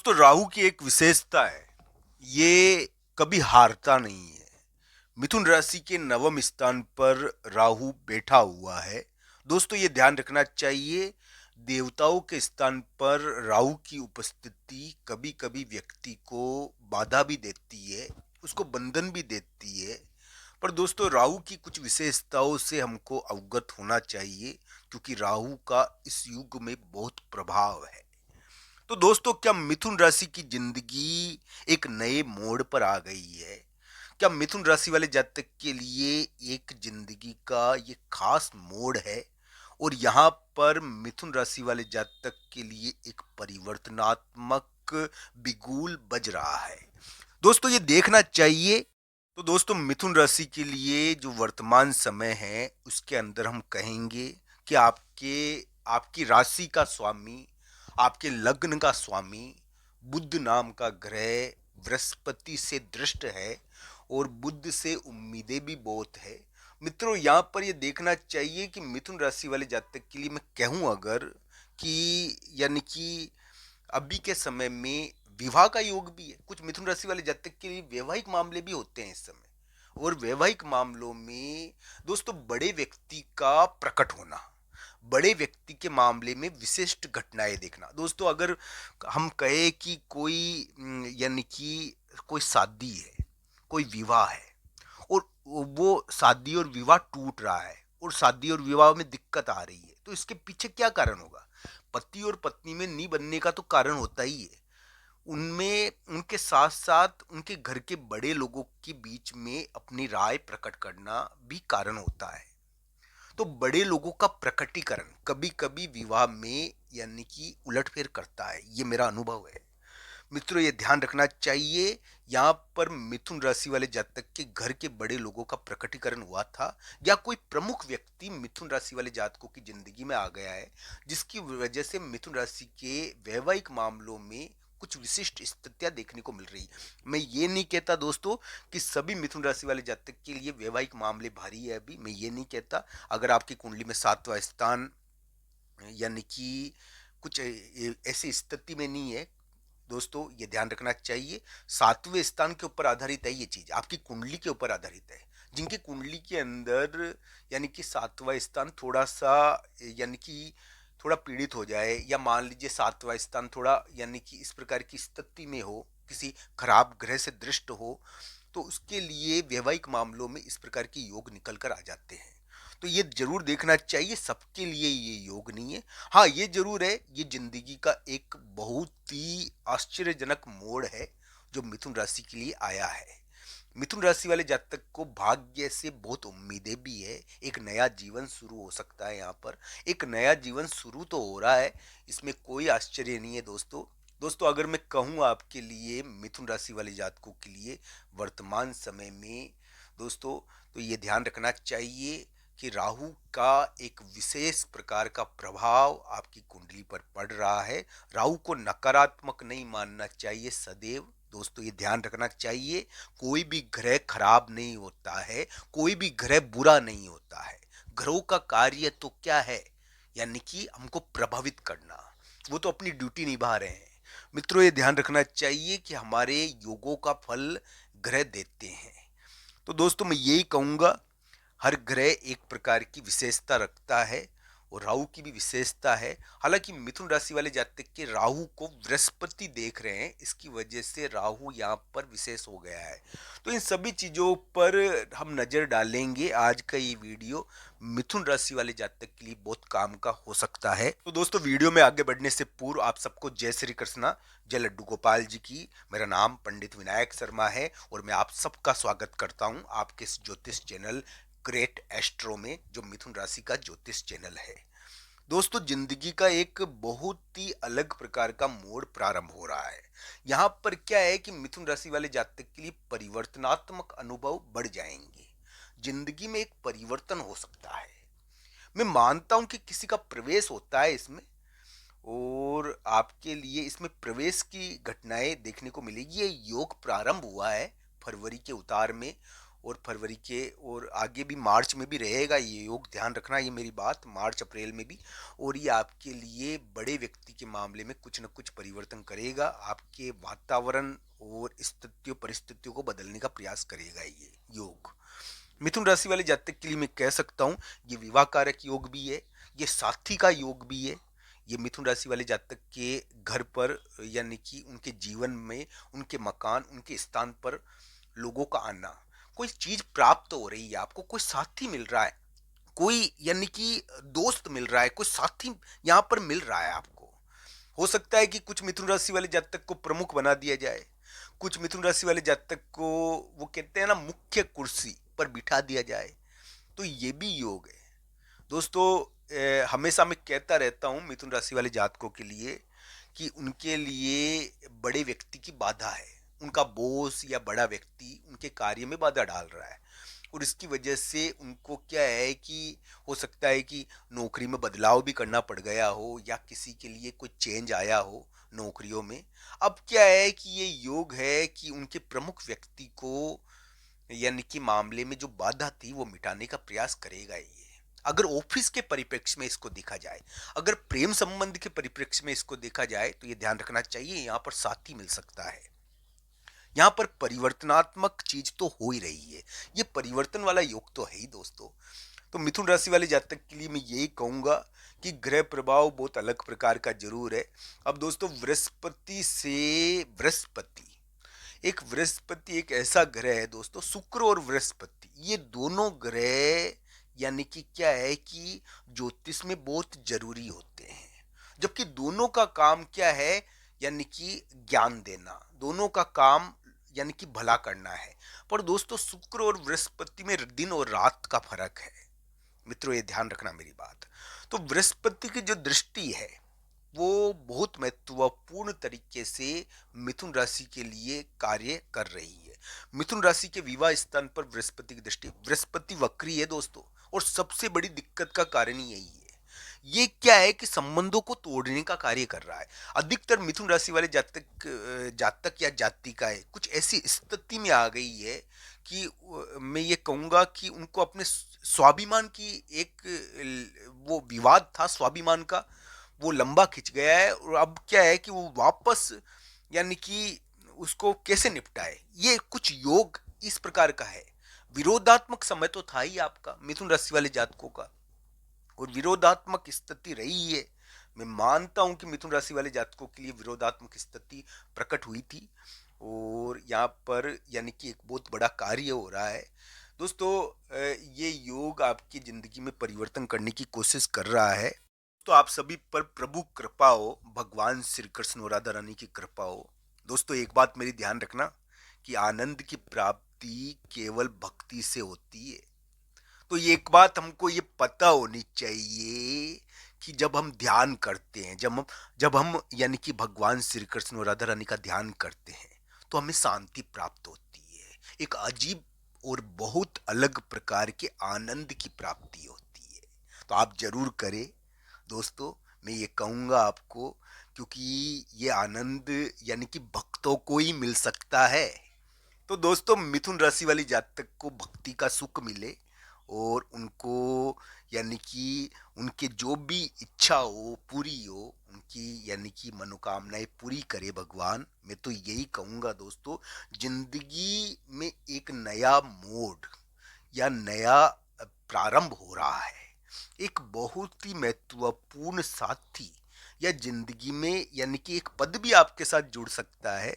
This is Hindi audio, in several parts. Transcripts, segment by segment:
दोस्तों राहु की एक विशेषता है, ये कभी हारता नहीं है। मिथुन राशि के नवम स्थान पर राहु बैठा हुआ है। दोस्तों ये ध्यान रखना चाहिए, देवताओं के स्थान पर राहु की उपस्थिति कभी कभी व्यक्ति को बाधा भी देती है, उसको बंधन भी देती है। पर दोस्तों राहु की कुछ विशेषताओं से हमको अवगत होना चाहिए, क्योंकि राहु का इस युग में बहुत प्रभाव है। तो दोस्तों क्या मिथुन राशि की जिंदगी एक नए मोड़ पर आ गई है? क्या मिथुन राशि वाले जातक के लिए एक जिंदगी का ये खास मोड़ है? और यहाँ पर मिथुन राशि वाले जातक के लिए एक परिवर्तनात्मक बिगुल बज रहा है। दोस्तों ये देखना चाहिए। तो दोस्तों मिथुन राशि के लिए जो वर्तमान समय है उसके अंदर हम कहेंगे कि आपकी राशि का स्वामी, आपके लग्न का स्वामी बुध नाम का ग्रह बृहस्पति से दृष्ट है, और बुध से उम्मीदें भी बहुत है। मित्रों यहाँ पर ये देखना चाहिए कि मिथुन राशि वाले जातक के लिए मैं कहूँ अगर कि यानी कि अभी के समय में विवाह का योग भी है। कुछ मिथुन राशि वाले जातक के लिए वैवाहिक मामले भी होते हैं इस समय, और वैवाहिक मामलों में दोस्तों बड़े व्यक्ति का प्रकट होना, बड़े व्यक्ति के मामले में विशिष्ट घटनाएं देखना। दोस्तों अगर हम कहें कि कोई यानी कि कोई शादी है, कोई विवाह है, और वो शादी और विवाह टूट रहा है और शादी और विवाह में दिक्कत आ रही है, तो इसके पीछे क्या कारण होगा? पति और पत्नी में नहीं बनने का तो कारण होता ही है। उनमें उनके साथ साथ उनके घर के बड़े लोगों के बीच में अपनी राय प्रकट करना भी कारण होता है। तो बड़े लोगों का प्रकटीकरण कभी कभी विवाह में यानी कि उलटफेर करता है, ये मेरा अनुभव है। मित्रों ये ध्यान रखना चाहिए, यहाँ पर मिथुन राशि वाले जातक के घर के बड़े लोगों का प्रकटीकरण हुआ था, या कोई प्रमुख व्यक्ति मिथुन राशि वाले जातकों की जिंदगी में आ गया है, जिसकी वजह से मिथुन राशि के वैवाहिक मामलों में कुछ विशिष्ट स्थितियां देखने को मिल रही है। मैं ये नहीं कहता दोस्तों कि सभी मिथुन राशि वाले जातक के लिए वैवाहिक मामले भारी है, अभी मैं ये नहीं कहता। अगर आपकी कुंडली में सातवां स्थान यानी कि कुछ ऐसी स्थिति में नहीं है, दोस्तों ये ध्यान रखना चाहिए। सातवें स्थान के ऊपर आधारित है, ये चीज आपकी कुंडली के ऊपर आधारित है। जिनकी कुंडली के अंदर यानी कि सातवां स्थान थोड़ा सा यानी कि थोड़ा पीड़ित हो जाए, या मान लीजिए सातवां स्थान थोड़ा यानी कि इस प्रकार की स्थिति में हो, किसी खराब ग्रह से दृष्ट हो, तो उसके लिए वैवाहिक मामलों में इस प्रकार के योग निकल कर आ जाते हैं। तो ये जरूर देखना चाहिए, सबके लिए ये योग नहीं है। हाँ ये जरूर है, ये जिंदगी का एक बहुत ही आश्चर्यजनक मोड़ है जो मिथुन राशि के लिए आया है। मिथुन राशि वाले जातक को भाग्य से बहुत उम्मीदें भी है, एक नया जीवन शुरू हो सकता है। यहाँ पर एक नया जीवन शुरू तो हो रहा है, इसमें कोई आश्चर्य नहीं है दोस्तों। दोस्तों अगर मैं कहूँ आपके लिए मिथुन राशि वाले जातकों के लिए वर्तमान समय में दोस्तों, तो ये ध्यान रखना चाहिए कि राहु का एक विशेष प्रकार का प्रभाव आपकी कुंडली पर पड़ रहा है। राहु को नकारात्मक नहीं मानना चाहिए सदैव। दोस्तों ये ध्यान रखना चाहिए, कोई भी ग्रह खराब नहीं होता है, कोई भी ग्रह बुरा नहीं होता है। ग्रहों का कार्य तो क्या है, यानी कि हमको प्रभावित करना, वो तो अपनी ड्यूटी निभा रहे हैं। मित्रों ये ध्यान रखना चाहिए कि हमारे योगों का फल ग्रह देते हैं। तो दोस्तों मैं यही कहूंगा, हर ग्रह एक प्रकार की विशेषता रखता है, और राहु की भी विशेषता है। हालांकि मिथुन राशि वाले जातक के राहु को बृहस्पति देख रहे हैं, इसकी वजह से राहु यहाँ पर विशेष हो गया है। तो इन सभी चीजों पर हम नजर डालेंगे। आज का ये वीडियो मिथुन राशि वाले जातक के लिए बहुत काम का हो सकता है। तो दोस्तों वीडियो में आगे बढ़ने से पूर्व आप सबको जय श्री कृष्णा, जय लड्डू गोपाल जी की। मेरा नाम पंडित विनायक शर्मा है, और मैं आप सबका स्वागत करता हूं आपके इस ज्योतिष चैनल ग्रेट एस्ट्रो में, जो मिथुन राशि का ज्योतिष चैनल है। दोस्तों जिंदगी का एक बहुत ही अलग प्रकार का मोड़ प्रारंभ हो रहा है। यहाँ पर क्या है कि मिथुन राशि वाले जातक के लिए परिवर्तनात्मक अनुभव बढ़ जाएंगे। जिंदगी में एक परिवर्तन हो सकता है। मैं मानता हूं कि किसी का प्रवेश होता है इसमें, और आपके लिए इसमें प्रवेश की घटनाएं देखने को मिलेगी। ये योग प्रारंभ हुआ है फरवरी के उतार में, और फरवरी के और आगे भी मार्च में भी रहेगा ये योग, ध्यान रखना ये मेरी बात, मार्च अप्रैल में भी। और ये आपके लिए बड़े व्यक्ति के मामले में कुछ न कुछ परिवर्तन करेगा, आपके वातावरण और स्थितियों परिस्थितियों को बदलने का प्रयास करेगा ये योग। मिथुन राशि वाले जातक के लिए मैं कह सकता हूँ ये विवाह कारक योग भी है, ये साथी का योग भी है। ये मिथुन राशि वाले जातक के घर पर यानी कि उनके जीवन में, उनके मकान, उनके स्थान पर लोगों का आना, कोई चीज प्राप्त हो रही है आपको, कोई साथी मिल रहा है, कोई यानी कि दोस्त मिल रहा है, कोई साथी यहाँ पर मिल रहा है आपको। हो सकता है कि कुछ मिथुन राशि वाले जातक को प्रमुख बना दिया जाए, कुछ मिथुन राशि वाले जातक को वो कहते हैं ना मुख्य कुर्सी पर बिठा दिया जाए, तो ये भी योग है दोस्तों। हमेशा मैं कहता रहता हूँ मिथुन राशि वाले जातकों के लिए कि उनके लिए बड़े व्यक्ति की बाधा है, उनका बॉस या बड़ा व्यक्ति उनके कार्य में बाधा डाल रहा है, और इसकी वजह से उनको क्या है कि हो सकता है कि नौकरी में बदलाव भी करना पड़ गया हो, या किसी के लिए कोई चेंज आया हो नौकरियों में। अब क्या है कि ये योग है कि उनके प्रमुख व्यक्ति को यानी कि मामले में जो बाधा थी वो मिटाने का प्रयास करेगा ये। अगर ऑफिस के परिप्रेक्ष्य में इसको देखा जाए, अगर प्रेम संबंध के परिप्रेक्ष्य में इसको देखा जाए, तो ये ध्यान रखना चाहिए यहाँ पर साथी मिल सकता है, यहाँ पर परिवर्तनात्मक चीज तो हो ही रही है, ये परिवर्तन वाला योग तो है ही दोस्तों। तो मिथुन राशि वाले जातक के लिए मैं यही कहूंगा कि ग्रह प्रभाव बहुत अलग प्रकार का जरूर है। अब दोस्तों बृहस्पति से बृहस्पति बृहस्पति एक ऐसा ग्रह है दोस्तों, शुक्र और बृहस्पति ये दोनों ग्रह यानी कि क्या है कि ज्योतिष में बहुत जरूरी होते हैं, जबकि दोनों का काम क्या है यानी कि ज्ञान देना, दोनों का काम यानी कि भला करना है। पर दोस्तों शुक्र और बृहस्पति में दिन और रात का फर्क है मित्रों, ये ध्यान रखना मेरी बात। तो बृहस्पति की जो दृष्टि है वो बहुत महत्वपूर्ण तरीके से मिथुन राशि के लिए कार्य कर रही है। मिथुन राशि के विवाह स्थान पर बृहस्पति की दृष्टि, बृहस्पति वक्री है दोस्तों, और सबसे बड़ी दिक्कत का कारण यही है। ये क्या है कि संबंधों को तोड़ने का कार्य कर रहा है। अधिकतर मिथुन राशि वाले जातक या जातिकाएं कुछ ऐसी स्थिति में आ गई है कि मैं ये कहूंगा कि उनको अपने स्वाभिमान की वो विवाद था स्वाभिमान का, वो लंबा खिंच गया है, और अब क्या है कि वो वापस यानी कि उसको कैसे निपटाए, ये कुछ योग इस प्रकार का है। विरोधात्मक समय तो था ही आपका मिथुन राशि वाले जातकों का, और विरोधात्मक स्थिति रही है। मैं मानता हूं कि मिथुन राशि वाले जातकों के लिए विरोधात्मक स्थिति प्रकट हुई थी, और यहाँ पर यानी कि एक बहुत बड़ा कार्य हो रहा है दोस्तों। ये योग आपकी जिंदगी में परिवर्तन करने की कोशिश कर रहा है। तो आप सभी पर प्रभु कृपा हो, भगवान श्री कृष्ण और राधा रानी की कृपा हो। दोस्तों एक बात मेरी ध्यान रखना कि आनंद की प्राप्ति केवल भक्ति से होती है। तो ये एक बात हमको ये पता होनी चाहिए कि जब हम ध्यान करते हैं, जब हम यानी कि भगवान श्री कृष्ण और राधा रानी का ध्यान करते हैं, तो हमें शांति प्राप्त होती है, एक अजीब और बहुत अलग प्रकार के आनंद की प्राप्ति होती है। तो आप जरूर करें दोस्तों, मैं ये कहूँगा आपको, क्योंकि ये आनंद यानी कि भक्तों को ही मिल सकता है। तो दोस्तों मिथुन राशि वाली जातक को भक्ति का सुख मिले, और उनको यानी कि उनके जो भी इच्छा हो पूरी हो, उनकी यानी कि मनोकामनाएं पूरी करे भगवान। मैं तो यही कहूँगा दोस्तों, जिंदगी में एक नया मोड़ या नया प्रारंभ हो रहा है, एक बहुत ही महत्वपूर्ण साथी या जिंदगी में यानी कि एक पद भी आपके साथ जुड़ सकता है।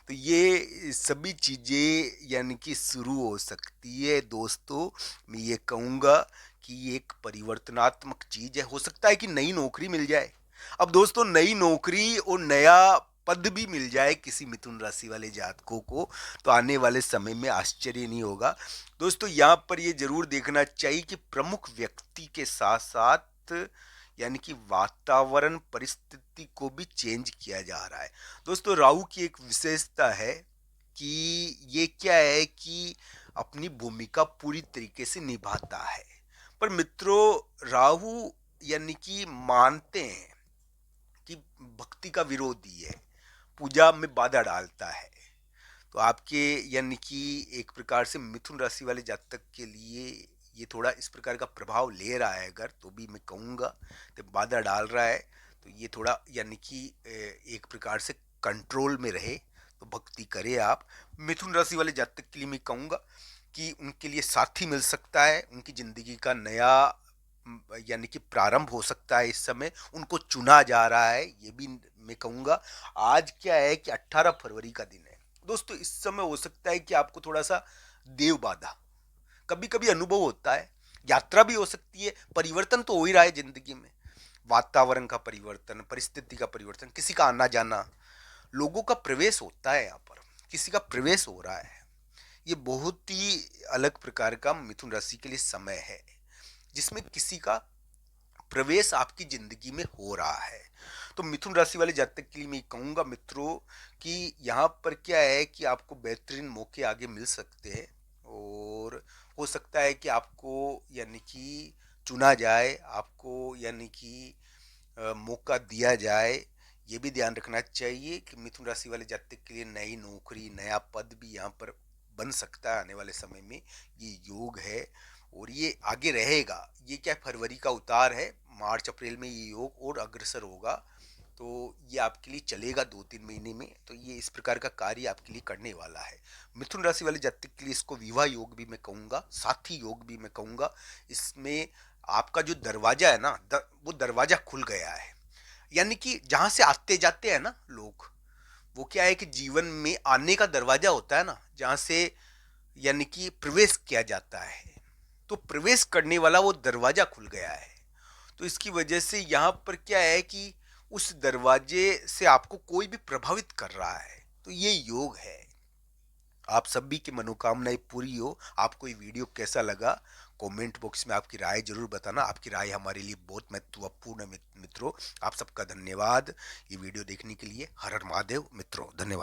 तो ये सभी चीजें यानी कि शुरू हो सकती है दोस्तों। मैं ये कहूँगा कि ये एक परिवर्तनात्मक चीज है, हो सकता है कि नई नौकरी मिल जाए। अब दोस्तों नई नौकरी और नया पद भी मिल जाए किसी मिथुन राशि वाले जातकों को, तो आने वाले समय में आश्चर्य नहीं होगा दोस्तों। यहाँ पर ये जरूर देखना चाहिए कि प्रमुख व्यक्ति के साथ साथ यानी कि वातावरण परिस्थिति को भी चेंज किया जा रहा है दोस्तों। राहु की एक विशेषता है कि ये क्या है कि अपनी भूमिका पूरी तरीके से निभाता है, पर मित्रों राहु यानी कि मानते हैं कि भक्ति का विरोधी है, पूजा में बाधा डालता है। तो आपके यानी कि एक प्रकार से मिथुन राशि वाले जातक के लिए ये थोड़ा इस प्रकार का प्रभाव ले रहा है, अगर तो भी मैं कहूँगा तो बाधा डाल रहा है, तो ये थोड़ा यानी कि एक प्रकार से कंट्रोल में रहे तो भक्ति करे आप। मिथुन राशि वाले जातक के लिए मैं कहूँगा कि उनके लिए साथी मिल सकता है, उनकी ज़िंदगी का नया यानी कि प्रारंभ हो सकता है, इस समय उनको चुना जा रहा है, ये भी मैं कहूँगा। आज क्या है कि 18 फरवरी का दिन है दोस्तों, इस समय हो सकता है कि आपको थोड़ा सा देव बाधा कभी कभी अनुभव होता है, यात्रा भी हो सकती है, परिवर्तन तो हो ही रहा है जिंदगी में, वातावरण का परिवर्तन, परिस्थिति का परिवर्तन, किसी का आना जाना, लोगों का प्रवेश होता है, यहाँ पर किसी का प्रवेश हो रहा है। ये बहुत ही अलग प्रकार का मिथुन राशि के लिए समय है जिसमें किसी का प्रवेश आपकी जिंदगी में हो रहा है। तो मिथुन राशि वाले जातक के लिए मैं कहूँगा मित्रों कि यहाँ पर क्या है कि आपको बेहतरीन मौके आगे मिल सकते हैं, और हो सकता है कि आपको यानी कि चुना जाए, आपको यानी कि मौका दिया जाए। ये भी ध्यान रखना चाहिए कि मिथुन राशि वाले जातक के लिए नई नौकरी, नया पद भी यहाँ पर बन सकता है आने वाले समय में, ये योग है और ये आगे रहेगा। ये क्या फरवरी का उतार है, मार्च अप्रैल में ये योग और अग्रसर होगा, तो ये आपके लिए चलेगा 2-3 महीने में, तो ये इस प्रकार का कार्य आपके लिए करने वाला है। मिथुन राशि वाले जातक के लिए इसको विवाह योग भी मैं कहूँगा, साथी योग भी मैं कहूँगा। इसमें आपका जो दरवाजा है ना, वो दरवाजा खुल गया है, यानी कि जहाँ से आते जाते हैं ना लोग, वो क्या है कि जीवन में आने का दरवाजा होता है ना, जहाँ से यानी कि प्रवेश किया जाता है, तो प्रवेश करने वाला वो दरवाजा खुल गया है। तो इसकी वजह से यहाँ पर क्या है कि उस दरवाजे से आपको कोई भी प्रभावित कर रहा है, तो ये योग है। आप सभी की मनोकामनाएं पूरी हो। आपको ये वीडियो कैसा लगा, कमेंट बॉक्स में आपकी राय जरूर बताना। आपकी राय हमारे लिए बहुत महत्वपूर्ण है मित्रों। आप सबका धन्यवाद ये वीडियो देखने के लिए। हर हर महादेव मित्रों, धन्यवाद।